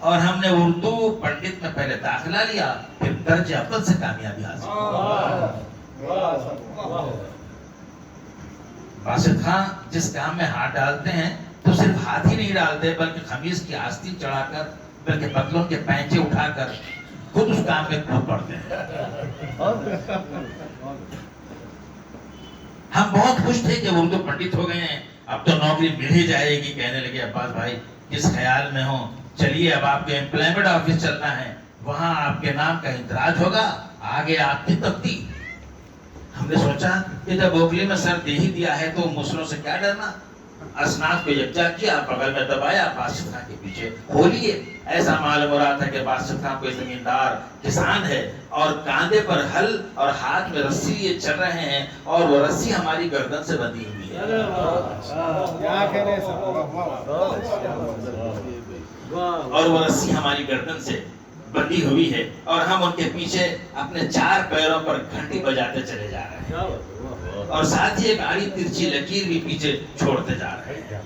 اور ہم نے اردو پنڈت میں پہلے داخلہ لیا، پھر درجہ اول سے کامیابی حاصل کی۔ باسط خان جس کام میں ہاتھ ڈالتے ہیں تو صرف ہاتھ ہی نہیں ڈالتے، بلکہ خمیز کی آستین چڑھا کر، بلکہ پتلون کے پینچے اٹھا کر خود اس کام میں کود پڑتے ہیں۔ ہم بہت خوش تھے کہ اردو پنڈت ہو گئے ہیں، اب تو نوکری مل ہی جائے گی۔ کہنے لگے عباس بھائی کس خیال میں ہو، چلیے اب آپ کے امپلائمنٹ آفس چلنا ہے، وہاں آپ کے نام کا اندراج ہوگا، آگے آپ کی تبدیلی۔ ہم نے سوچا کہ جب اوکلی میں سر دے ہی دیا ہے تو مسلوں سے کیا ڈرنا۔ اسناد کو یکجا کیا، بغل میں دبایا، باسط خان کے پیچھے ہو لیے۔ ایسا معلوم ہو رہا تھا کہ باسط خان کوئی زمیندار کسان ہے اور کاندھے پر ہل اور ہاتھ میں رسی لیے چل رہے ہیں، اور وہ رسی ہماری گردن سے بندھی ہوئی ہے۔ اور وہ رسی ہماری گردن سے بندھی ہوئی ہے، اور ہم ان کے پیچھے اپنے 4 پیروں پر گھنٹی بجاتے چلے جا رہے ہیں، اور ساتھ ہی ایک آڑی ترچھی لکیر بھی پیچھے چھوڑتے جا رہے ہیں۔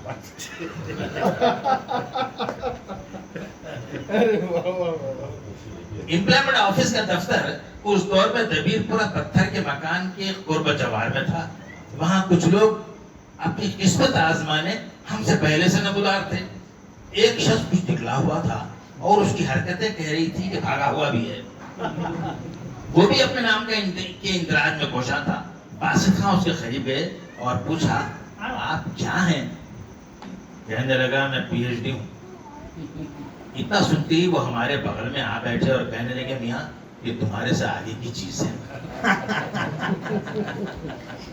امپلائمنٹ آفس کا دفتر اس دور میں دبیر پورا پتھر کے مکان کے قرب جوار میں تھا۔ وہاں کچھ لوگ اپنی قسمت آزمانے ہم سے پہلے سے نمودار تھے۔ ایک شخص کچھ نکلا ہوا تھا اور اس کی حرکتیں کہہ رہی تھی کہ بھاگا ہوا بھی ہے۔ وہ بھی اپنے نام کے اندراج میں کوشاں تھا۔ باسط خان اس کے قریب گئے اور پوچھا آپ کیا ہیں؟ کہنے لگا میں پی ایچ ڈی ہوں۔ اتنا سنتے ہی وہ ہمارے بغل میں آ بیٹھے اور کہنے لگے میاں یہ تمہارے سے آگے کی چیز ہے۔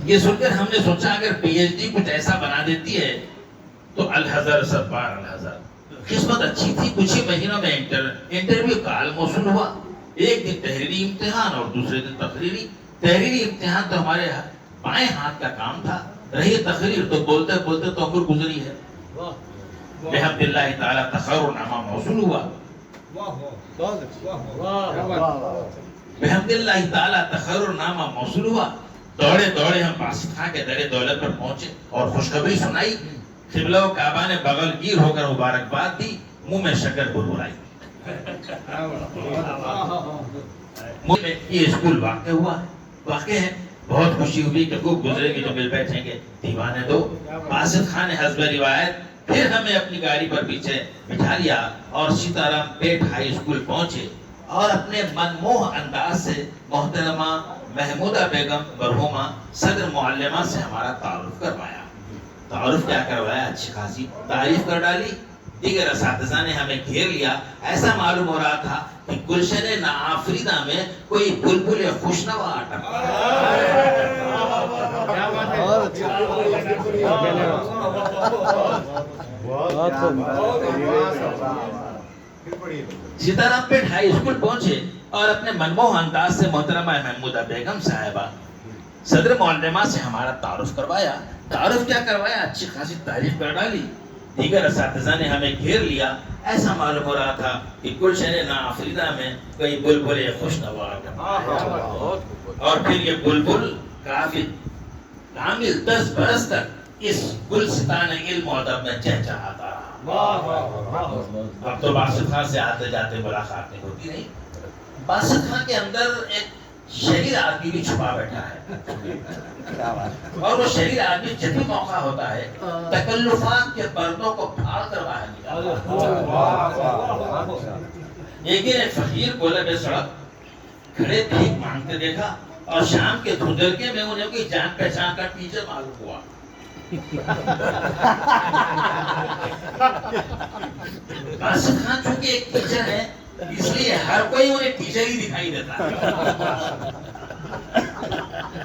یہ سن کر ہم نے سوچا اگر پی ایچ ڈی کچھ ایسا بنا دیتی ہے تو الحذر سب بار الحذر۔ قسمت اچھی تھی، کچھ ہی مہینوں میں انٹرویو کال موصول ہوا۔ ایک دن تحریری امتحان اور دوسرے دن تقریری۔ تحریری امتحان تو ہمارے بائیں ہاتھ کا کام تھا، رہی تقریر تو بولتے بولتے تو عمر گزری ہے۔ بحمد اللہ تعالیٰ تقرر نامہ موصول ہوا۔ بحمد اللہ تعالیٰ تقرر نامہ موصول ہوا۔ دوڑے دوڑے ہم باسط خان کے در دولت پر پہنچے اور خوشخبری سنائی۔ قبلہ و کعبہ نے بغل گیر ہو کر مبارکباد دی، منہ میں شکر بلبلائی۔ یہ اسکول واقع ہوا ہے، واقع ہے۔ بہت خوشی ہوئی کہ خوب گزرے گی جو مل بیٹھیں گے دیوانے دو۔ باسط خان نے حسب روایت پھر ہمیں اپنی گاڑی پر پیچھے بٹھا لیا اور سیتارام پیٹ ہائی اسکول پہنچے، اور اپنے منموہ انداز سے محترمہ محمودہ بیگم مرحومہ صدر معلمہ سے ہمارا تعارف کروایا۔ تعارف کیا کروایا، اچھی خاصی تعریف کر ڈالی۔ دیگر اساتذہ نے ہمیں گھیر لیا۔ ایسا معلوم ہو رہا تھا کہ گلشن ناآفریدہ میں کوئی بلبل خوشنوا اٹک سیتارام پیٹ ہائی اسکول پہنچے اور اپنے منموہ انداز سے محترمہ محمودہ بیگم صاحبہ صدر معلمہ سے ہمارا تعارف کروایا۔ تعارف کیا کروایا، اچھی خاصی تعریف کر ڈالی۔ دیگر اساتذہ نے ہمیں گھیر لیا۔ ایسا معلوم ہو رہا تھا کہ گلشن ناآفریدہ میں کوئی بلبل خوشنوا اٹک، اور پھر یہ بلبل کامل 10 برس تک اس گلستان علم و ادب میں چہچہاتا رہا۔ اب تو باسط خان سے آتے جاتے ملاقاتیں ہوتی نہیں۔ باسط خان کے اندر ایک شریر آدمی بھی چھپا بیٹھا ہے، اور وہ شریر آدمی جب بھی موقع ہوتا ہے تکلفات کے پردوں کو پھاڑ کر باہر نکالتا ہے۔ ایک دن ایک فقیر کو لبے سڑک کھڑے بھیک مانگتے دیکھا، اور شام کے دھندلکے میں انہیں کوئی جان پہچان کا ٹیچر معلوم ہوا۔ باسط خان چونکہ ایک ٹیچر ہے، اس لیے ہر کوئی انہیں ٹیچر ہی دکھائی دیتا ہے،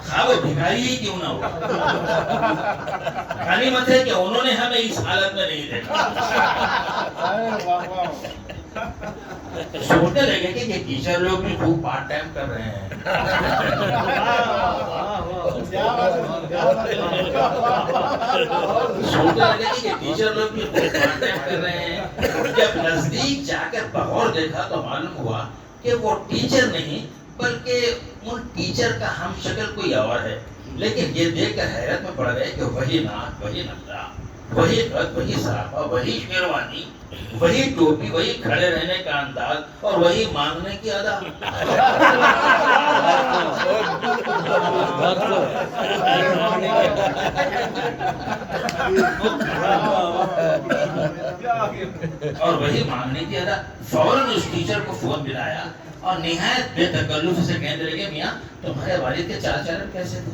خواہ وہ بھکاری ہی کیوں نہ ہو۔ غنیمت ہے کہ انہوں نے ہمیں اس حالت میں نہیں دیکھا۔ سوچنے لگے کہ یہ ٹیچر لوگ بھی خوب پارٹ ٹائم کر رہے ہیں۔ سوچنے لگے کہ یہ ٹیچر لوگ بھی خوب پارٹ ٹائم کر رہے ہیں۔ جب نزدیک جا کر بغور دیکھا تو معلوم ہوا کہ وہ ٹیچر نہیں بلکہ ان ٹیچر کا ہم شکل کوئی اور ہے۔ لیکن یہ دیکھ کر حیرت میں پڑ گئے کہ وہی ناک، وہی نقطہ، وہی قد، وہی سراپا، وہی شیروانی، وہی ٹوپی، وہی کھڑے رہنے کا انداز اور وہی مانگنے کی ادا. اور وہی مانگنے کی ادا. فوراً اس ٹیچر کو فون ملایا اور نہایت بے تکلف سے کہنے لگے میاں تمہارے والد کے چال چلن کیسے تھے؟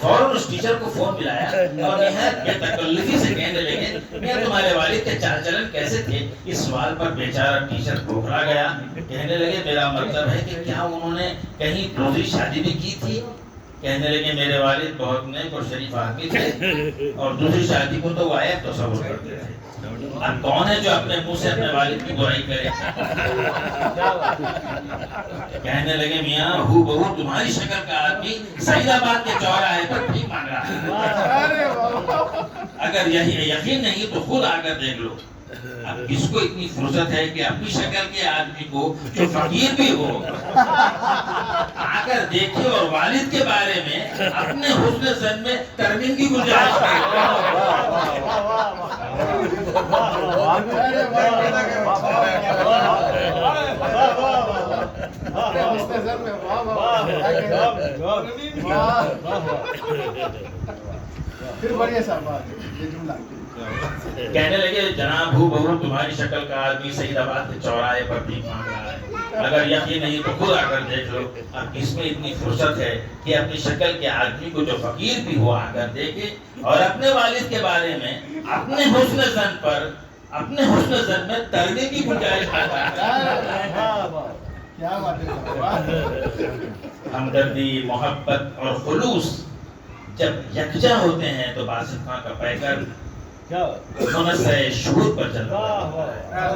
فوراً اس ٹیچر کو فون ملایا اور نہایت بے تکلفی سے کہنے لگے میاں تمہارے والد کے چال چلن کیسے تھے؟ اس سوال پر بیچارہ ٹیچر بوکھلا گیا. کہنے لگے میرا مطلب ہے کہ کیا انہوں نے کہیں دوسری شادی بھی کی تھی؟ کہنے لگے میرے والد بہت نیک اور شریف آدمی تھے اور دوسری شادی کو تو وہ عیب تصور کرتے تھے. اب کون ہے جو اپنے منہ سے اپنے والد کی برائی کرے؟ کہنے لگے میاں ہو بہو تمہاری شکل کا آدمی سعید آباد کے چوراہے پر بھیک مانگ رہا ہے. اگر یہی یقین نہیں تو خود آ کر دیکھ لو. اب کس کو اتنی فرصت ہے کہ اپنی شکل کے آدمی کو جو فقیر بھی ہو آ کر دیکھے اور والد کے بارے میں اپنے حسن ظن میں ترمیم کی گنجائش کرے. کہنے لگے جناب ہو بہو تمہاری شکل کا آدمی سعید آباد کے چوراہے پر بھیک مانگ رہا ہے. اگر یقین نہیں تو خود آ کر دیکھ لو. اب کس میں اتنی فرصت ہے کہ اپنی شکل کے آدمی کو جو فقیر بھی ہو آ کر دیکھے اور اپنے والد کے بارے میں اپنے حسن ظن میں ترمیم کی گنجائش کرتا ہے. ہمدردی، محبت اور خلوص جب یکجا ہوتے ہیں تو باسط خان کا پیکر منصہ شہود پر چلتا ہے.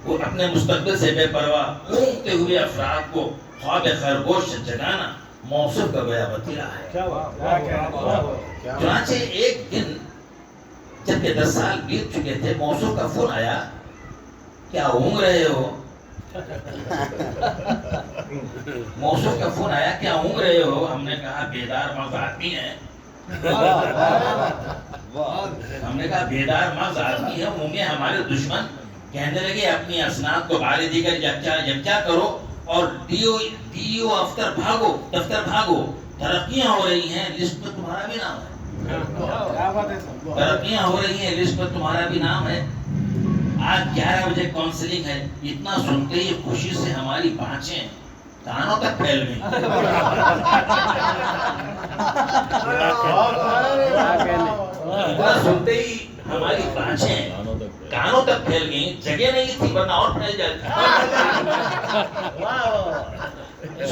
وہ اپنے مستقبل سے بے پرواہ اونگتے ہوئے افراد کو خواب خرگوش سے جگانا موصوف کا گویا وتیرہ ہے. چنانچہ ایک دن جبکہ 10 سال بیت چکے تھے موصوف کا فون آیا کیا اونگ رہے ہو؟ موصوف کا فون آیا کیا اونگ رہے ہو؟ ہم نے کہا بیدار مغز آدمی ہے. ہم نے کہا بیدار مغز آدمی ہے اونگے ہمارے دشمن. کہنے لگے اپنی اسناد کو بارے دیگر یکجا کرو اور ڈیو دفتر بھاگو. ترقیاں ہو رہی ہیں لسٹ میں تمہارا بھی نام ہے. ترقیاں ہو رہی ہیں لسٹ میں تمہارا بھی نام ہے. آج 11 بجے کاؤنسلنگ ہے. اتنا سنتے ہی خوشی سے ہماری بانچیں کانوں تک پھیل گئی. سنتے ہی ہماری بانچیں کانوں تک پھیل گئی. جگہ نہیں تھی ورنہ اور پھیل جاتی.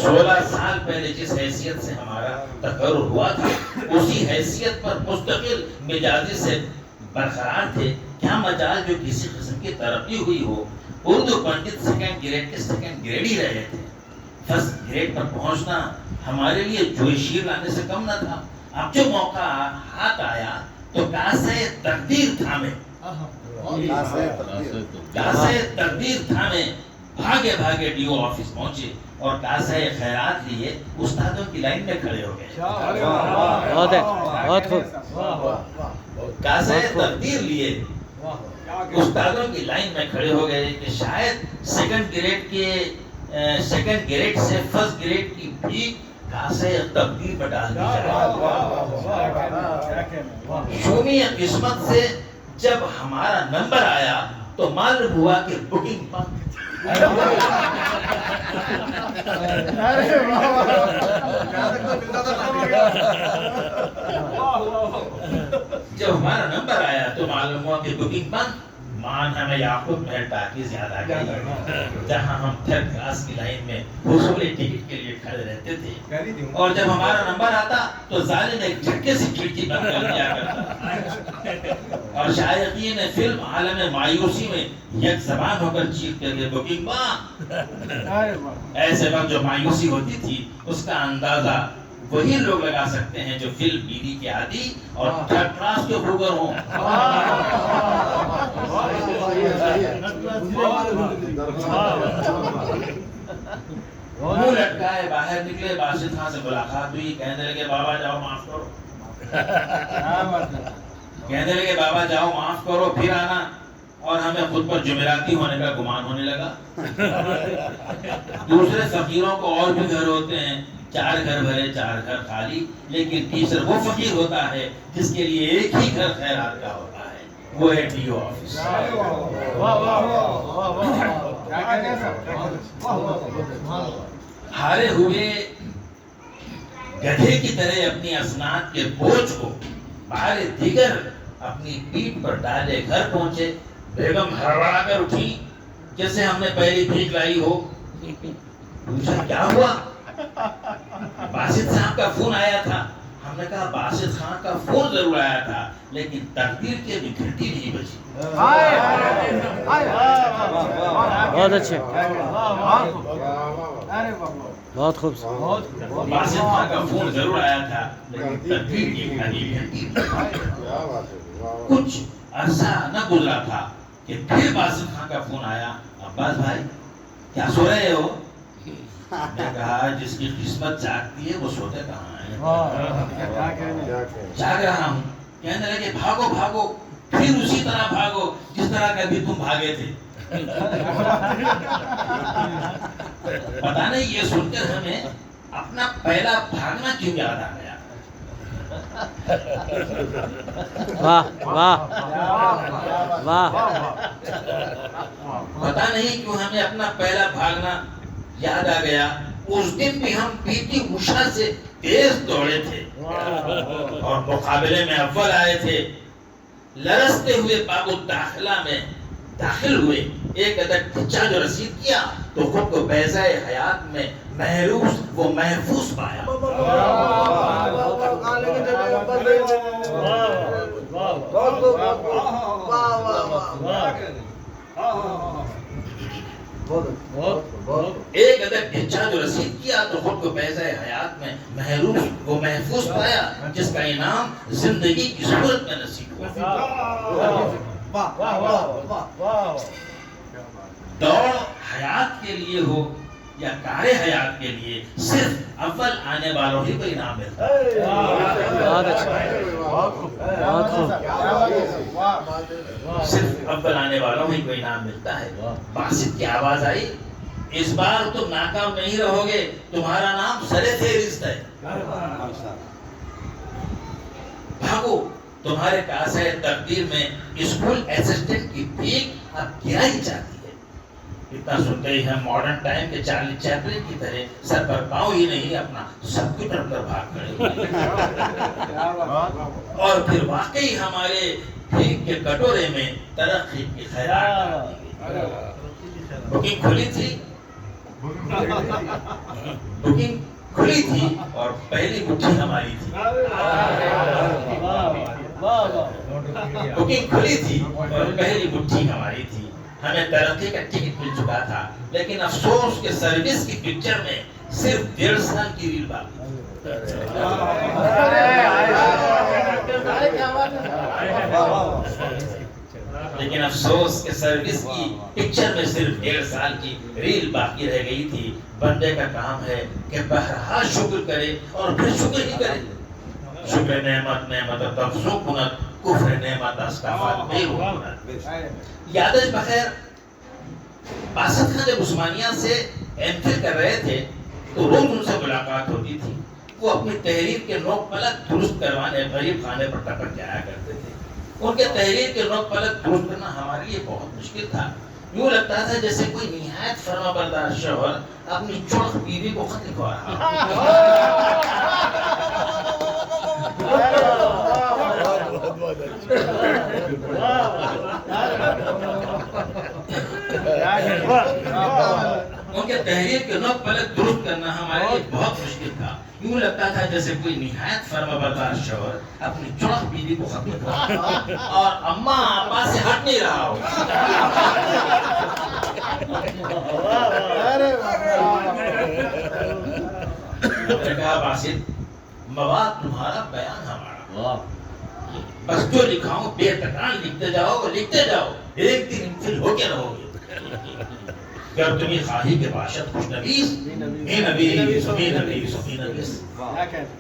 16 سال پہلے جس حیثیت سے ہمارا تقرر ہوا تھا اسی حیثیت پر مستقل مزاجی سے برقرار تھے. کیا مجال جو کسی قسم کی ترقی ہوئی ہو. اردو پنڈت سیکنڈ گریڈ کے سیکنڈ گریڈ ہی رہے تھے. فرسٹ گریڈ پر پہنچنا ہمارے لیے جوئی شیر لانے سے کم نہ تھا. اب جو موقع ہاتھ آیا تو کاسے تقدیر تھامے بھاگے ڈیو آفس پہنچے اور کاسے خیرات لیے استادوں کی لائن میں کھڑے ہو گئے. بہت خوب. کاسے تقدیر لیے استادوں کی لائن میں کھڑے ہو گئے کہ شاید سیکنڈ گریڈ سے فرسٹ گریڈ کی بھی کاسے تقدیر میں ڈال دی جائے. شومی قسمت سے جب ہمارا نمبر آیا تو معلوم ہوا کہ بکنگ بند. جب ہمارا نمبر آیا تو معلوم ہوا کہ بکنگ بند. مان ہمیں یعقوب محل ٹاکیز یاد آ گئی جہاں ہم 3rd کلاس کی لائن میں حصول ٹکٹ کے لیے کھڑے رہتے تھے اور جب ہمارا نمبر آتا تو ظالم ایک جھٹکے سے کھڑکی بند کر دیا کرتا. اور شائقین فلم عالم مایوسی میں یک زبان ہو کر چیختے تھے بکنگ ماں. ایسے وقت جو مایوسی ہوتی تھی اس کا اندازہ وہی لوگ لگا سکتے ہیں جو فلم بیڑی کے عادی اور 3rd کلاس کے بھوگر ہوں. باسط خان سے ملاقات ہوئی. کہنے لگے بابا جاؤ معاف کرو, کہنے لگے بابا جاؤ معاف کرو, پھر آنا. اور ہمیں خود پر جمعراتی ہونے کا گمان ہونے لگا. دوسرے فقیروں کو اور بھی گھر ہوتے ہیں, 4 گھر بھرے 4 گھر خالی, لیکن تیسرا وہ فقیر ہوتا ہے جس کے لیے ایک ہی گھر خیرات کا ہوتا ہے, وہ ہے ڈی او آفس. ہارے ہوئے گدھے کی طرح اپنی اسناد کے بوجھ کو بار دیگر اپنی پیٹھ پر ڈالے گھر پہنچے. بیگم ہڑبڑا کر اٹھی جیسے ہم نے پہلی بھیک لائی ہو. پوچھا کیا ہوا؟ باسط صاحب کا فون آیا تھا. ہم نے کہا باسط خان کا فون ضرور آیا تھا, لیکن تقدیر کی ابھی گھنٹی نہیں بجی. بہت اچھے, بہت خوبصورت. باسط خان کا فون ضرور آیا تھا, لیکن تقدیر کی ابھی گھنٹی نہیں بجی. کچھ عرصہ نہ گزرا تھا کہ پھر باسط خان کا فون آیا. عباس بھائی کیا سو رہے ہو؟ میں نے کہا جس کی قسمت جاگتی ہے وہ سوتے کہاں ہے. جاگ رہا ہوں. کہنے لگے بھاگو بھاگو, پھر اسی طرح بھاگو جس طرح کبھی تم بھاگے تھے. پتہ نہیں یہ سن کر ہمیں اپنا پہلا بھاگنا کیوں یاد آ گیا. واہ واہ واہ. پتہ نہیں کیوں ہمیں اپنا پہلا بھاگنا یاد آ گیا. اس دن بھی ہم پی ٹی اوشا سے تیز دوڑے تھے اور مقابلے میں اول آئے تھے. لرزتے ہوئے باب الداخلہ میں داخل ہوئے. ایک عدد ٹچا جو رسید کیا تو خود کو بیضۂ حیات میں محروس وہ محفوظ پایا. ایک عدد ٹچا جو رسید کیا تو خود کو بیضۂ حیات میں محروس وہ محفوظ پایا, جس کا انعام زندگی کی صورت میں نصیب ہوا. دوڑ حیات کے لیے ہو یا کار حیات کے لیے, صرف اول آنے والوں ہی کو انعام ملتا ہے. بہت اچھا, بہت خوب. صرف اول آنے والوں ہی کو انعام ملتا ہے. باسط کی آواز آئی, اس بار تم ناکام نہیں رہو گے, تمہارا نام سرِ فہرست ہے. بھاگو, تمہارے پاس ہے تقدیر میں اسکول اسسٹنٹ کی بھیک اب کیا ہی چاہتی ہے. اتنا سنتے ہی ہم ماڈرن ٹائم کے چارلی چیپلن کی طرح سر پر پاؤں ہی نہیں اپنا سب کچھ رکھ کر بھاگ کھڑے ہوئے. اور پھر واقعی ہمارے بھیک کے کٹورے میں ترقی کی خیرات آ گئی. بکنگ کھلی تھی اور پہلی مٹھی ہماری تھی. بکنگ کھلی تھی اور پہلی مٹھی ہماری تھی. ہمیں ترقی کا ٹکٹ مل چکا تھا, لیکن افسوس کے سروس کی پکچر میں صرف 1.5 سال کی ریل باقی تھی. لیکن افسوس کے سروس کی پکچر میں صرف 1.5 سال کی ریل باقی رہ گئی تھی. بندے کا کام ہے کہ بہرحال شکر کرے اور پھر شکر ہی کرے. شکر نعمت نعمت تفزو کنت, کفر نعمت استغفر بیرو کنت. یادش بخیر, باسط خان جب عثمانیہ سے ایم فل کر رہے تھے تو روز ان سے ملاقات ہوتی تھی. وہ اپنی تحریر کے نوک پلک درست کروانے غریب خانے پر ٹپک جایا کرتے تھے. ان کے تحریر کے نوک پلک درست کرنا ہمارے لیے بہت مشکل تھا. یوں لگتا تھا جیسے کوئی نہایت فرما بردار شوہر اپنی چڑخ بیوی کو خط لکھوا رہا. ان کے تحریر کے نوک پلک درست کرنا ہمارے لیے بہت مشکل تھا. یوں لگتا تھا جیسے کوئی نہایت فرما بردار شوہر اپنی چڑخ بیوی کو خط لکھوا اور اماں ابا سے ہٹ نہیں رہا ہو. کہا باسط, مواد تمہارا بیان ہمارا, بس جو لکھاؤں بے تکرار لکھتے جاؤ, ایک دن انفل ہو کے رہو گے. گر تمہیں خواہی کے باشد خوش نویس اے نویس اے نویس اے نویس.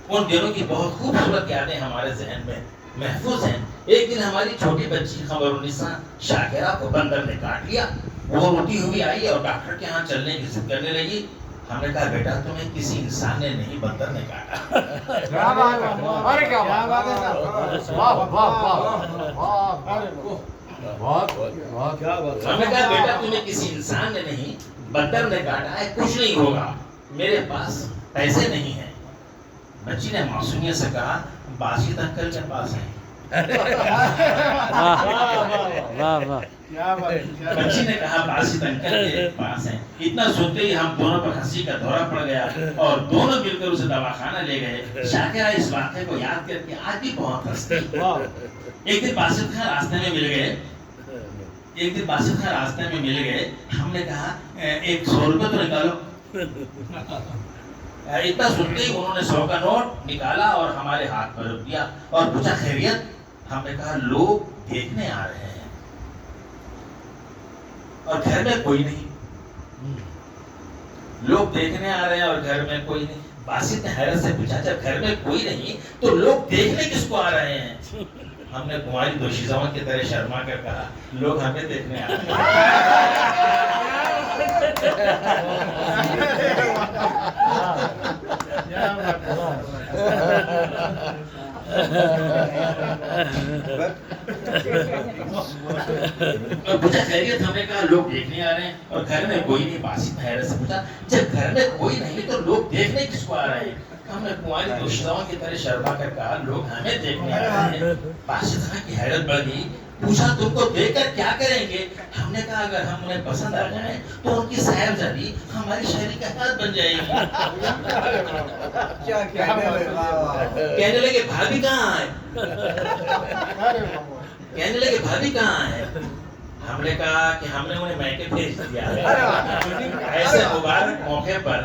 ان دنوں کی بہت خوبصورت یادیں ہمارے ذہن میں محفوظ ہیں. ایک دن ہماری چھوٹی بچی خبر النساء شاکرہ کو بندر نے کاٹ لیا. وہ روتی ہوئی آئی اور ڈاکٹر کے ہاں چلنے کی ضد کرنے لگی. ہم نے کہا بیٹا تمہیں کسی انسان نے نہیں بندر نے کاٹا. ہم نے کہا بیٹا تمہیں کسی انسان نے نہیں بندر نے کاٹا ہے, کچھ نہیں ہوگا, میرے پاس پیسے نہیں ہیں. بچی نے معصومیت سے کہا باسط انکل کے پاس ہیں. بچی نے کہا باسط انکل کے پاس ہیں. اتنا سنتے ہی ہم دونوں پر ہنسی کا دورہ پڑ گیا اور دونوں مل کر اسے دواخانہ لے گئے. شاکرہ اس واقعے کو یاد کر کے آج بھی بہت ہنستی. ایک دن باسط خان راستے میں مل گئے. ہم نے کہا 100 روپے تو نکالو. اتنا سنتے ہی انہوں نے 100 کا نوٹ نکالا اور ہمارے ہاتھ پر رکھ دیا اور پوچھا خیریت. ہم نے کہا لوگ دیکھنے آ رہے ہیں اور گھر میں کوئی نہیں. لوگ دیکھنے آ رہے ہیں اور گھر میں کوئی نہیں. باسط نے حیرت سے پوچھا جب گھر میں کوئی نہیں تو لوگ دیکھنے کس کو آ رہے ہیں؟ ہم نے کماری دوشیزاؤں کی طرح شرما کر کہا لوگ ہمیں دیکھنے آ رہے اور پوچھا خیریت. ہم نے کہا لوگ دیکھنے آ رہے ہیں اور گھر میں کوئی نہیں. باسط حیرت سے پوچھا جب گھر میں کوئی نہیں تو لوگ دیکھنے کس کو آ رہے ہیں؟ ہم نے کماری دوشیزاؤں کی طرح شرما کر کہا لوگ ہمیں دیکھنے آ رہے ہیں. باسط خان کی حیرت بڑھ گئی. پوچھا تم کو دیکھ کر کیا کریں گے؟ ہم نے کہا اگر ہم انہیں پسند آ جائیں تو ان کی صاحبزادی ہماری شہری کا ہاتھ بن جائے گی. کہنے لگے بھابھی کہاں ہے؟ کہنے لگے بھابھی کہاں ہے؟ ہم نے کہا کہ ہم نے انہیں میکے بھیج دیا. ایسے مبارک موقع پر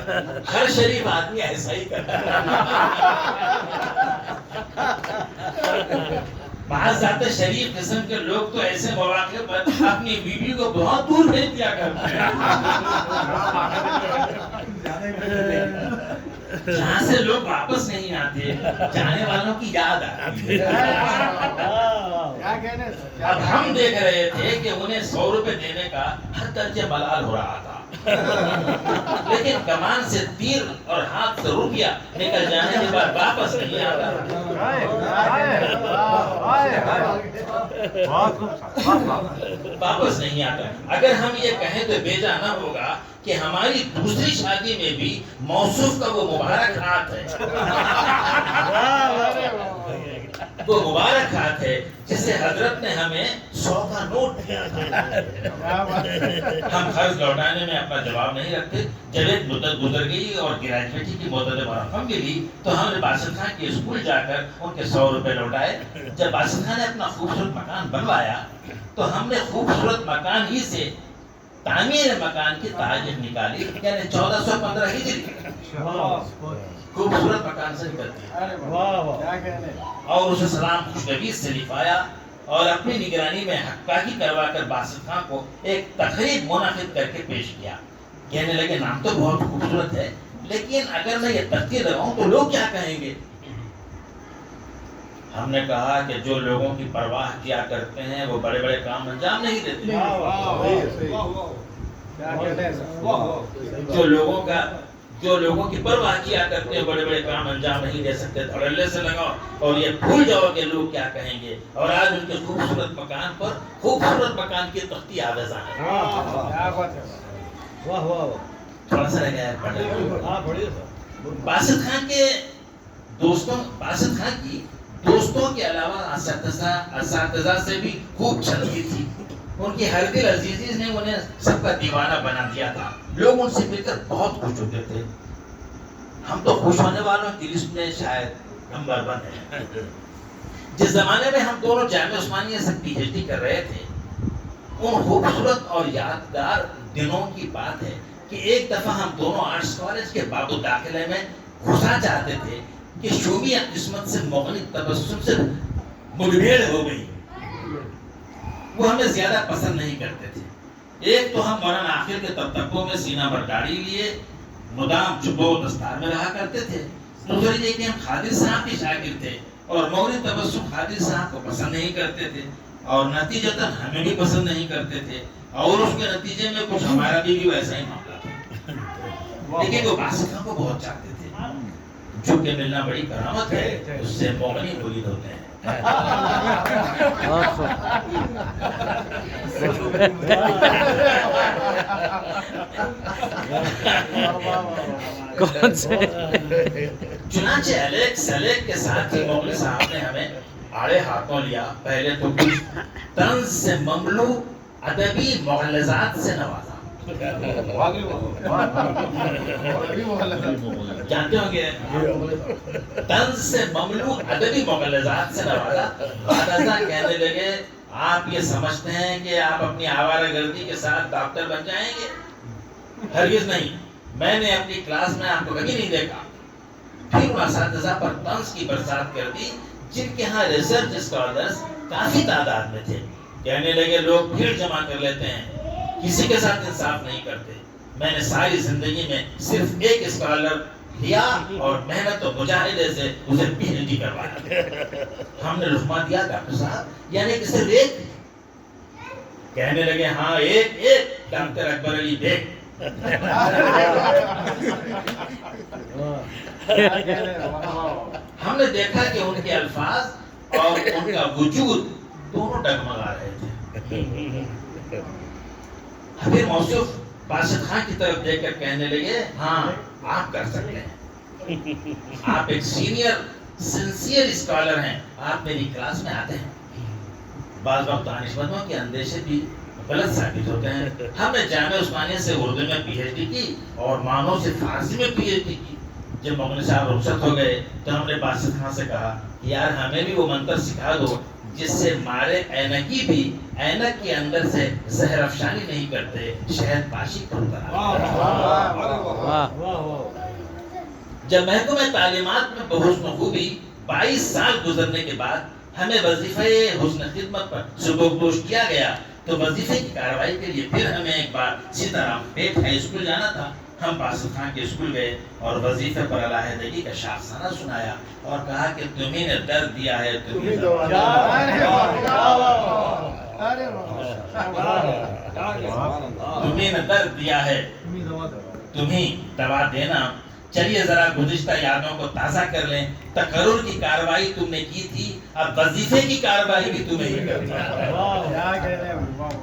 ہر شریف آدمی ایسا ہی کرتا ہے. بعض ذات شریف قسم کے لوگ تو ایسے مواقع پر اپنی بیوی کو بہت دور بھیج دیا کرتے ہیں جہاں سے لوگ واپس نہیں آتے, جانے والوں کی یاد آتی ہے. اب ہم دیکھ رہے تھے کہ انہیں 100 روپے دینے کا ہر درجہ ملال ہو رہا تھا, لیکن کمان سے تیر اور ہاتھ سے روپیہ نکل جانے کے بعد واپس نہیں آتا. واپس نہیں آتا. اگر ہم یہ کہیں تو بیجا نہ ہوگا کہ ہماری دوسری شادی میں بھی موصوف کا وہ مبارک ہاتھ ہے. وہ مبارک ہاتھ ہے جسے حضرت نے ہمیں 100 کا نوٹ دیا تھا. ہم قرض لوٹانے میں اپنا جواب نہیں رکھتے. جب ایک مدت گزر گئی اور گریجویٹی کی مدت مرقم ملی تو ہم نے باسط خان کے اسکول جا کر ان کے 100 روپے لوٹائے. جب باسط خان نے اپنا خوبصورت مکان بنوایا تو ہم نے خوبصورت مکان ہی سے تعمیر مکان کی تاریخ نکالی, یعنی 1415 ہجری. خوبصورت مکان سے نکلتی ہے اور اسے سلام خوشنویس سے لکھوایا اور اپنی نگرانی میں حقاقی کروا کر باسط خان کو ایک تقریب منعقد کر کے پیش کیا. کہنے لگے نام تو بہت خوبصورت ہے لیکن اگر میں یہ تقریر لگاؤں تو لوگ کیا کہیں گے؟ ہم نے کہا کہ جو لوگوں کی پرواہ کیا کرتے ہیں وہ بڑے بڑے کام انجام نہیں دیتے. جو لوگوں کی پرواہ کیا کرتے ہیں بڑے بڑے کام انجام نہیں دے سکتے. دھڑلے سے لگاؤ اور یہ بھول جاؤ کہ لوگ کیا کہیں گے. اور آج ان کے خوبصورت مکان پر خوبصورت مکان کی تختی آویزاں ہے. تھوڑا سا رہ گیا ہے. باسط خان کے باسط خان کی دوستوں کے علاوہ اساتذہ سے بھی خوب چلتی تھی. ان کی ہر دل عزیزی نے انہیں سب کا دیوانہ بنا دیا تھا. لوگ ان سے مل کر بہت خوش ہوتے تھے. ہم تو خوش ہونے والوں کی لسٹ میں شاید نمبر 1 ہے. جس زمانے میں ہم دونوں جامعہ عثمانیہ سے پی ایچ ڈی کر رہے تھے ان خوبصورت اور یادگار دنوں کی بات ہے کہ ایک دفعہ ہم دونوں آرٹس کالج کے باب داخلے میں گھسا چاہتے تھے کہ شومیہ قسمت سے مغنی تبسم سے مدبھیڑ ہو گئی. وہ ہمیں زیادہ پسند نہیں کرتے تھے ایک تو ہم مولانا آخر کے تبتکوں میں سینہ پر داڑھی لیے مدام چبو دستار میں رہا کرتے تھے. دوسری یہ کہ ہم خادر صاحب کے شاگرد تھے اور مغرب تبسم خادر صاحب کو پسند نہیں کرتے تھے اور نتیجتاً ہمیں بھی پسند نہیں کرتے تھے اور اس کے نتیجے میں کچھ ہمارا بھی ویسا ہی معاملہ تھا. لیکن وہ باسط خان کو بہت چاہتے تھے. جو کہ ملنا بڑی کرامت ہے, اس سے مومنی مرید ہوتے ہیں. کون سے چنانچہ الیک سلیک کے ساتھ ہی مغل صاحب نے ہمیں آڑے ہاتھوں لیا. پہلے تو کچھ طنز سے مملو ادبی مغلظات سے نوازا. جانتے ہوں گے طنز سے مملو ادبی مغلظات سے نوازا. بعد ازاں کہنے لگے آپ یہ سمجھتے ہیں کہ آپ اپنی آوارہ گردی کے ساتھ ڈاکٹر بن جائیں گے؟ ہرگز نہیں. میں نے اپنی کلاس میں آپ کو کبھی نہیں دیکھا. پھر وہ اساتذہ پر طنز کی برسات کر دی جن کے ہاں ریسرچ اسکالرز کافی تعداد میں تھے. کہنے لگے لوگ بھیڑ جمع کر لیتے ہیں, کسی کے ساتھ انصاف نہیں کرتے. میں نے ساری زندگی میں صرف ایک اسکالر لیا اور محنت و مجاہدے سے اسے پی ایچ ڈی کروایا. ہم نے لقمہ دیا ڈاکٹر صاحب, یعنی کہ صرف ایک. کہنے لگے ہاں ایک ڈاکٹر اکبر علی بیگ. ہم نے دیکھا کہ ان کے الفاظ اور ان کا وجود دونوں ڈگمگا رہے تھے. پھر موصوف باسط خان کی طرف دیکھ کر کہنے لگے ہاں آپ کر سکتے ہیں, آپ ایک سینئر سنسیئر اسکالر ہیں, آپ میری کلاس میں آتے ہیں. بعض وقت دانشمندوں کے اندیشے بھی غلط ثابت ہوتے ہیں. ہم نے جامعہ عثمانیہ سے اردو میں پی ایچ ڈی کی اور معنوں سے فارسی میں پی ایچ ڈی کی. جب مغل صاحب رخصت ہو گئے تو ہم نے باسط خان سے کہا یار ہمیں بھی وہ منتر سکھا دو جس سے مارے اینکی بھی اینک کے اندر سے زہر افشانی نہیں کرتے, شہد پاشی کرتا. جب محکمہ تعلیمات میں بحسن خوبی 22 سال گزرنے کے بعد ہمیں وظیفہ حسن خدمت پر سبکدوش کیا گیا تو وظیفے کی کارروائی کے لیے پھر ہمیں ایک بار سیتارام پیٹ ہائی اسکول جانا تھا. ہم باسط خان کے اسکول گئے اور وظیفے پر علیحدگی کا شاخسانہ سنایا اور کہا کہ تمہیں نے درد دیا ہے, تمہیں نے درد دیا ہے, تمہیں دوا دینا. چلیے ذرا گزشتہ یادوں کو تازہ کر لیں. تقرر کی کارروائی تم نے کی تھی, اب وظیفے کی کارروائی بھی تمہیں ہی کرنی ہے.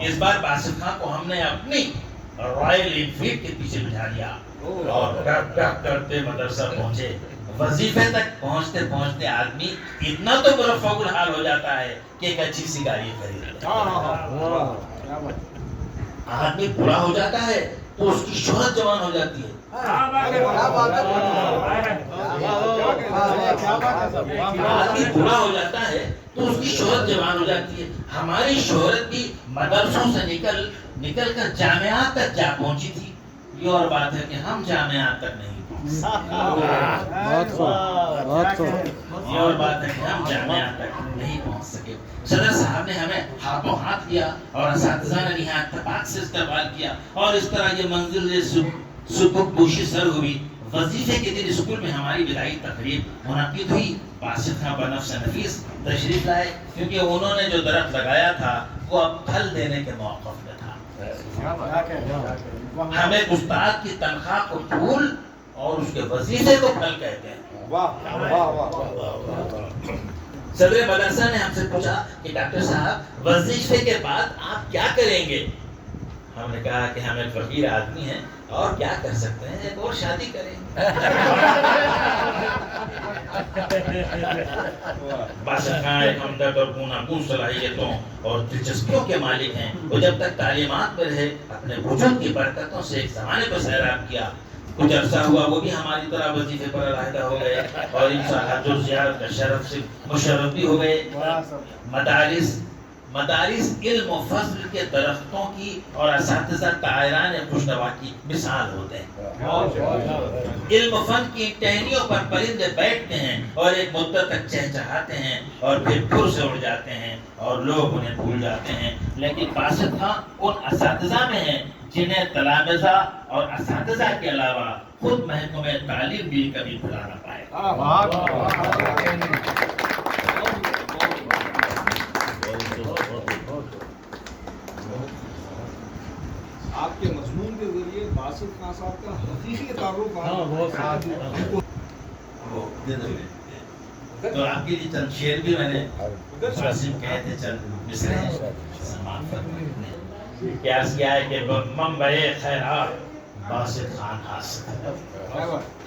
اس بار باسط خان کو ہم نے اپنی رائل انفیلڈ کے پیچھے بٹھا لیا اور ڈک ڈک کرتے مدرسہ پہنچے. وظیفے تک پہنچتے پہنچتے آدمی اتنا تو مرفع الحال ہو جاتا ہے کہ ایک اچھی سی گاڑی خرید لیتا ہے. آدمی بوڑھا ہو جاتا ہے تو اس کی شہرت جوان ہو جاتی ہے. آدمی بوڑھا ہو جاتا ہے تو اس کی شہرت جوان ہو جاتی ہے. ہماری شہرت بھی مدرسوں سے نکل کر جامعات تک جا پہنچی تھی. یہ اور بات ہے کہ ہم جامعات تک نہیں پہنچ یہ اور بات ہے کہ ہم جامعات تک نہیں پہنچ سکے. صدر صاحب نے ہمیں ہاتھوں ہاتھ لیا اور اساتذہ نے نہایت اتفاق سے استقبال کیا اور اس طرح یہ منزل سبک پوشی سر ہوئی. وظیفے کے دن اسکول میں ہماری بدائی تقریب منعقد ہوئی. باسط خان بنفس نفیس تشریف لائے کیونکہ انہوں نے جو درخت لگایا تھا وہ اب پھل دینے کے موقف میں تھا. ہمیں استاد کی تنخواہ کو پھول اور اس کے وظیفے کو پھل کہتے ہیں. صدر مدرسہ نے ہم سے پوچھا کہ ڈاکٹر صاحب وظیفے کے بعد آپ کیا کریں گے؟ ہم نے کہا کہ ہم ایک فقیر آدمی ہیں اور کیا کر سکتے ہیں, ایک اور شادی کریں. باسط خان ایک ہمدرد اور گوناگون صلاحیتوں اور دلچسپیوں کے مالک ہیں. وہ جب تک تعلیمات میں رہے اپنے وجود کی برکتوں سے ایک زمانے کو سیراب کیا. کچھ عرصہ ہوا وہ بھی ہماری طرح وظیفے پر علیحدہ ہو گئے اور انشاءاللہ جو زیارت کا شرف سے مشرف بھی ہو گئے. مدارس مدارس علم و فضل کے درختوں کی اور اساتذہ طائران خوشنوا کی مثال ہوتے ہیں۔ علم و فن کی ٹہنیوں پر پرندے بیٹھتے ہیں اور ایک مدت تک چہچہاتے ہیں اور پھر پھر سے اڑ جاتے ہیں اور لوگ انہیں بھول جاتے ہیں، لیکن باسط خان ان اساتذہ میں ہیں جنہیں تلامذہ اور اساتذہ کے علاوہ خود محکمہ تعلیم بھی کبھی بھلا نہ پائے۔ آپ کے مضمون کے ذریعے باسط خان صاحب کا حقیقی تعارف تو آپ کے لیے چند شعر بھی میں نے قاسم کہے تھے، چند مصرے ہیں سماعت فرمائیں۔ قیاس کیا ہے کہ منبع خیرات باسط خان ہست،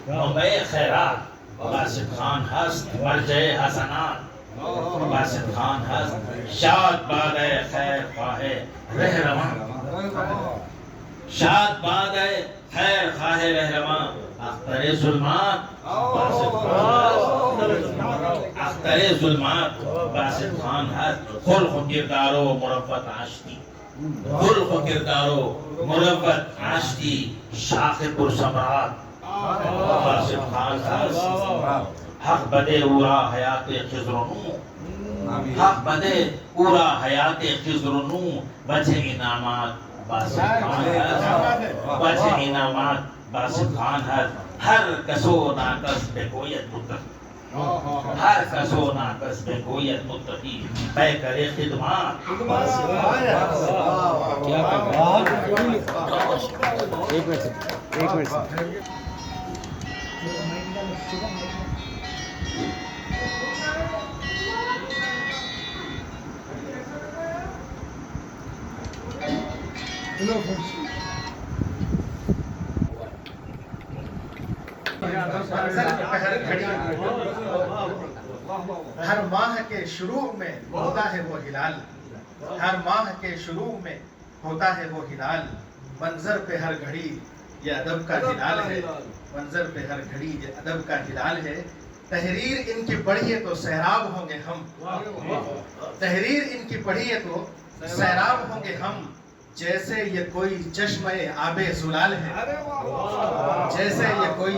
منبع خیرات باسط خان ہست، مرجع حسنات باسط خان ہست، شاد باد خیر خواہ رہنما، شاد باد خیر خواہ رہنما، اختر ظلمات باسط خان ہست، اختر ظلمات باسط خان ہست، خلق و کردار و مروت آشتی، خلق و کردار و مروت آشتی، شاخ پرثمرات باسط خان ہست، حق بدے اورا حیات خضر و نو، حق بدے اورا حیات خضر و نو، وجہ انعامات باسط خان ہست، وجہ انعامات باسط خان ہست، ہر کسو ناقص بے گویت متقی، ہر کسو ناقص بے گویت متقی، بے کرے خدمات باسط خان ہست۔ کیا ایک منٹ سے ہر ماہ کے شروع میں ہوتا ہے وہ ہلال، ہر ماہ کے شروع میں ہوتا ہے وہ ہلال، منظر پہ ہر گھڑی یہ ادب کا ہلال ہے، منظر پہ ہر گھڑی یہ ادب کا ہلال ہے، تحریر ان کی پڑھیے تو سیراب ہوں گے ہم، تحریر ان کی پڑھیے تو سیراب ہوں گے ہم، جیسے یہ کوئی چشمہ آب زلال ہے، جیسے یہ کوئی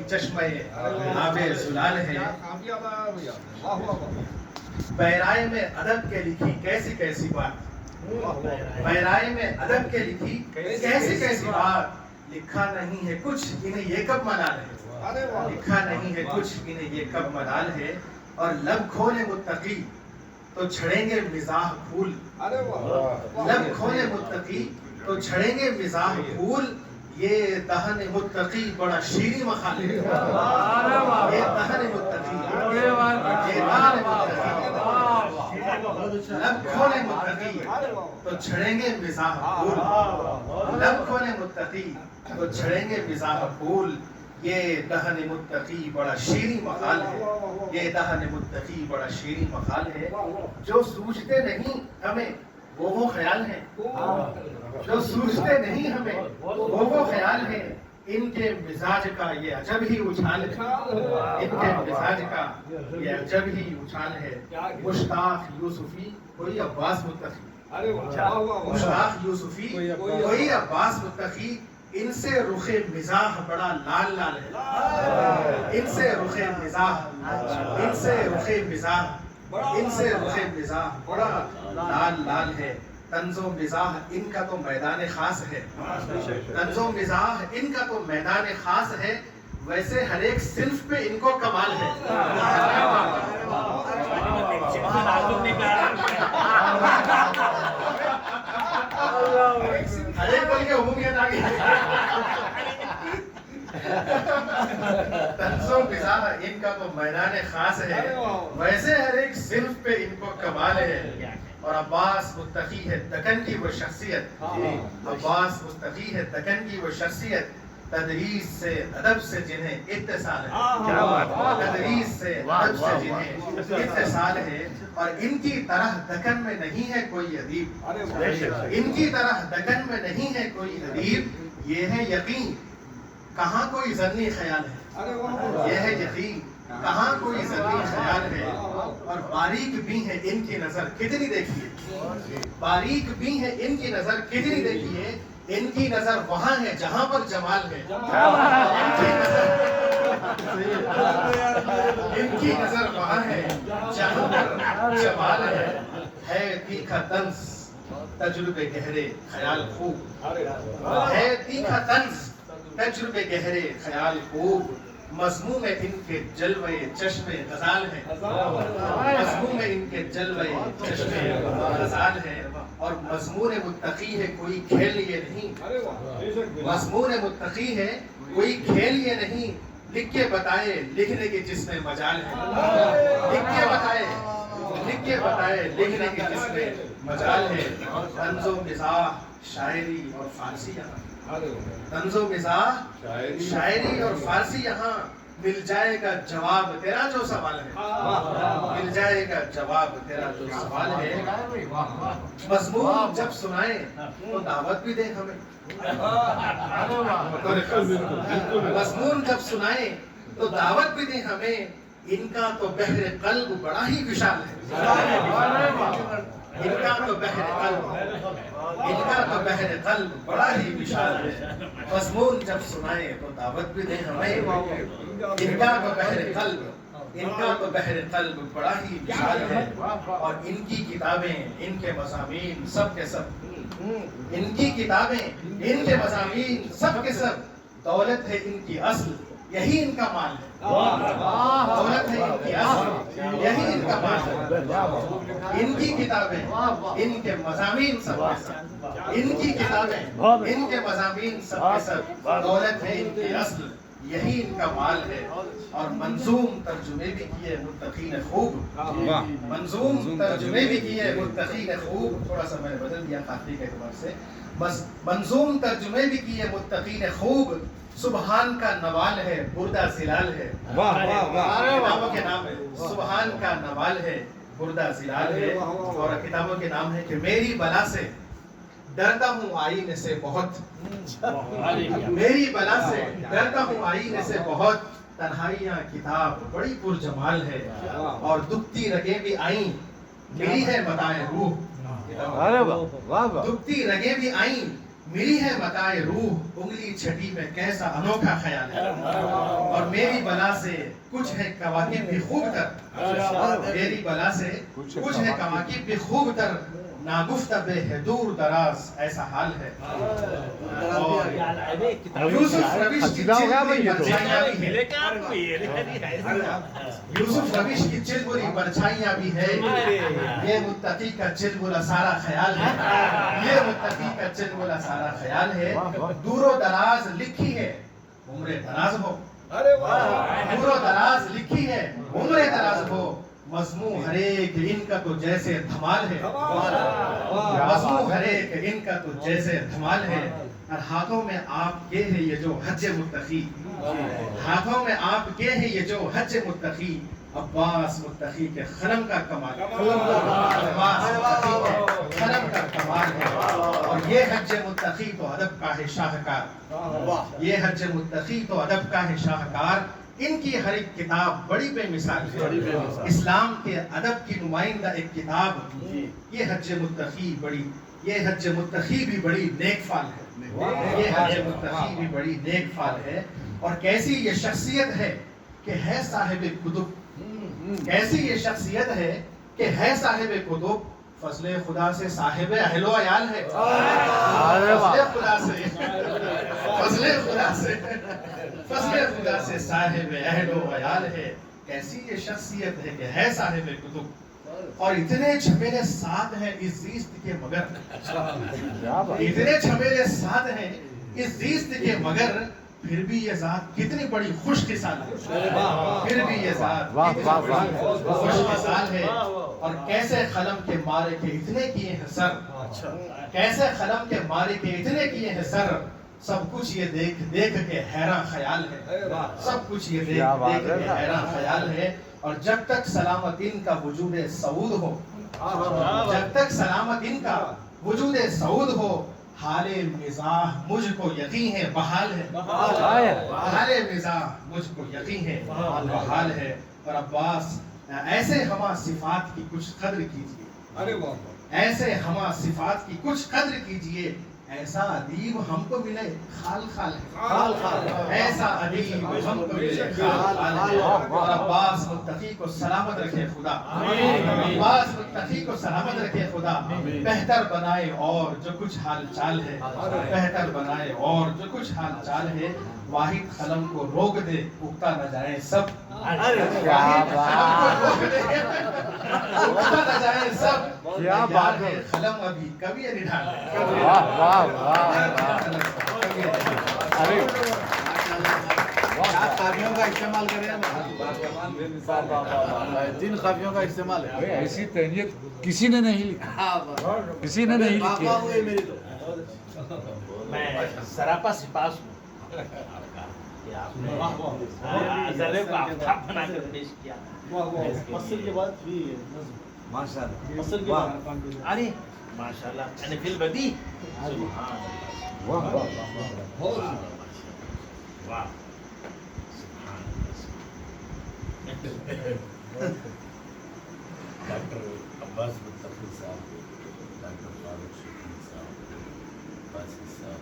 چشمہ آب زلال ہے، بیرائے میں ادب کے لکھی کیسی کیسی بات، بیرائے میں ادب کے لکھی کیسی کیسی بات، لکھا نہیں ہے کچھ انہیں یہ کب ملال ہے، لکھا نہیں ہے کچھ انہیں یہ کب ملال ہے، اور لب کھولے متقی تو چھڑیں گے مزاح پھول، لب کھولے متقی تو چھڑیں گے مزاح پھول، یہ دہن متقی بڑا شیریں مخال ہے، یہ دہن متقی، لب کھولے متقی تو چھڑیں گے مزاح پھول، لب کھولے متقی تو چھڑیں گے مزاح پھول، یہ دہن متقی بڑا شیریں مقال ہے، یہ دہن متقی بڑا شیریں مقال ہے، جو سوچتے نہیں ہمیں وہ خیال ہے، جو سوچتے نہیں ہمیں وہ خیال ہے، ان کے مزاج کا یہ عجب ہی اچھال ہے، ان کے مزاج کا یہ عجب ہی اچھال ہے، مشتاق یوسفی کوئی عباس متقی، مشتاق یوسفی کوئی عباس متقی، ان سے رخ مزاح بڑا لال لال ہے، ان سے رخ مزاح، ان سے رخ مزاح، ان سے رخ مزاح بڑا لال لال ہے، طنز و مزاح ان کا تو میدان خاص ہے، طنز و مزاح ان کا تو میدان خاص ہے، ویسے ہر ایک صنف پہ ان کو کمال ہے، ہر ایک بول کے عمومیت آگئی، طنز و مزاح ان کا تو میدان خاص ہے، ویسے ہر ایک صنف پہ ان کو کمال ہے، اور عباس متقی ہے دکن کی وہ شخصیت، عباس متقی ہے دکن کی وہ شخصیت، تدریس سے ادب سے جنہیں اتصال ہے، تدریس سے ادب سے جنہیں اتصال ہے، اور ان کی طرح دکن میں نہیں ہے کوئی ادیب، ان کی طرح دکن میں نہیں ہے کوئی ادیب، یہ ہے یقین کہاں کوئی ظنی خیال ہے، یہ ہے یقین کہاں کوئی ذری خیال ہے اور باریک بھی ہے ان کی نظر کتنی دیکھیے باریک بھی ہے ان کی نظر کتنی دیکھیے ان کی نظر وہاں ہے جہاں پر جمال ہے ان کی نظر وہاں ہے جہاں پر جمال ہے تیکھا طنز تجربے گہرے خیال خوب ہے تیکھا طنز تجربے گہرے خیال خوب مضمون میں ان کے جلوے چشمے غزال ہے مضمون میں ان کے جلوے چشمے غزال ہے اور مضمون متقی ہے کوئی کھیل یہ نہیں مضمون متقی ہے کوئی کھیل یہ نہیں لکھ کے بتائے لکھنے کے جس میں مجال ہے لکھ کے بتائے لکھنے کے جس میں مجال ہے طنز و مزاح شاعری اور فارسی یہاں طنز و مزاح شاعری اور فارسی یہاں مل جائے گا جواب تیرا جو سوال ہے مل جائے گا جواب تیرا جو سوال ہے مضمون جب سنائیں تو دعوت بھی دیں ہمیں مضمون جب سنائیں تو دعوت بھی دیں ہمیں ان کا تو بحر قلب بڑا ہی وشال ہے ان کا تو بحر قلب بڑا ہی وشال ہے مضمون جب سنائیں تو دعوت بھی دیں ہمیں ان کا تو بحر قلب بڑا ہی وشال ہے اور ان کی کتابیں ان کے مضامین سب کے سب ان کی کتابیں ان کے مضامین سب کے سب دولت ہے ان کی اصل یہی ان کا مال ہے دولت ہے ان کی اصل یہی ان کا مال ہے ان کی کتابیں ان کے مضامین سب کے سب ان کی کتابیں ان کے مضامین سب کے سب دولت ہے ان کی اصل یہی ان کا مال ہے اور منظوم ترجمے بھی کیے متقین خوب منظوم ترجمے بھی کیے متقین خوب تھوڑا سا میں نے بدل دیا قافیے کے اعتبار سے بس منظوم ترجمے بھی کیے متقین خوب سبحان کا نوال ہے بردہ زلال ہے کتابوں کے نام ہے سبحان کا نوال ہے بردہ زلال ہے اور کتابوں کے نام ہے کہ میری بلا سے ڈرتا ہوں آئینے سے بہت میری بلا سے ڈرتا ہوں آئینے سے بہت تنہائیاں کتاب بڑی پرجمال ہے اور دکھتی رگیں بھی آئیں میری ہے متاع روح دکھتی رگیں بھی آئیں میری ہے متاع روح انگلی چھٹی میں کیسا انوکھا خیال ہے اور میری بلا سے کچھ ہے کواکب بھی خوب تر میری بلا سے کچھ ہے کواکب بھی خوب تر ناگفتہ ہے دور دراز ایسا حال ہے اور یوسف روش کی چلبری پرچھائیاں بھی ہے یہ متقی کا چلبلا سارا خیال ہے یہ متقی کا چلبلا سارا خیال ہے دور و دراز لکھی ہے عمر دراز ہو دور و دراز لکھی ہے عمر دراز ہو مضمون ہر ایک ان کا تو جیسے دھمال ہے مضمون ہر ایک ان کا تو جیسے دھمال ہے اور ہاتھوں میں آپ کے ہے یہ جو حج متقی ہاتھوں میں آپ کے ہے یہ جو حج متقی عباس متقی کے خرم کا کمال عباس متقی کے خرم کا کمال ہے اور یہ حج متقی تو ادب کا ہے شاہکار یہ حج متقی تو ادب کا ہے شاہکار ان کی ہر ایک کتاب بڑی بے مثال ہے اسلام کے ادب کی نمائندہ ایک کتاب یہ حج متقی بھی بڑی نیک فال ہے یہ حج متقی بھی بڑی نیک فال ہے اور کیسی یہ شخصیت ہے کہ ہے صاحب کتب کیسی یہ شخصیت ہے کہ ہے صاحب کتب فضل خدا سے صاحب اہل و عیال ہے فضل خدا سے صاحب اہل و عیال ہے کیسی یہ شخصیت ہے کہ ہے صاحب کتب اور اتنے جھمیلے ساتھ ہیں اس زیست کے مگر اتنے جھمیلے ساتھ ہیں اس زیست کے مگر پھر بھی یہ ذات کتنی بڑی خوش خصال ہے پھر بھی یہ ذات کتنی بڑی خوش خصال ہے اور کیسے قلم کے مارے کے اتنے کیے ہیں سر کیسے قلم کے مارے کے اتنے کیے ہیں سر سب کچھ یہ دیکھ دیکھ کے حیران خیال ہے سب کچھ یہ دیکھ دیکھ کے حیران خیال ہے اور جب تک سلامت ان کا وجود سعود ہو جب تک سلامت ان کا وجود سعود ہو حال مزاح مجھ کو یقین ہے بحال ہے، حال مزاح مجھ کو یقین ہے بحال ہے۔ اور عباس ایسے ہما صفات کی کچھ قدر کیجئے، ارے واہ واہ، ایسے ہما صفات کی کچھ قدر کیجئے، ایسا ادیب ہم کو ملے خال خال ہے، ایسا ادیب ہم کو ملے خال خال ہے۔ اور عباس متقی کو سلامت رکھے خدا، عباس متقی کو سلامت رکھے خدا، بہتر بنائے اور جو کچھ حال چال ہے، بہتر بنائے اور جو کچھ حال چال ہے، واحد قلم کو روک دے اگتا نہ جائے سب، واحد قلم کو روک دے اگتا نہ جائے سب، کیا بات ہے، قلم ابھی کبھی نہیں ڈھالے، واہ واہ واہ، ارے قافیوں کا استعمال کریں نا، جن قافیوں کا استعمال ہے ایسی تہنیت کسی نے نہیں لکھی، کسی نے نہیں لکھی۔ واہ ہوئی میری تو۔ میں سراپا سپاس ہوں کہ آپ نے زرے کو آفتاب بنا کر پیش کیا۔ فصل کے بعد بھی ماشاء اللہ، فصل کے بعد ارے ماشاءاللہ، یعنی فی البدی سبحان واہ واہ واہ، اللہ، واہ سبحان اللہ۔ ڈاکٹر عباس متقی صاحب، ڈاکٹر فاروق شفیع صاحب، باسی صاحب،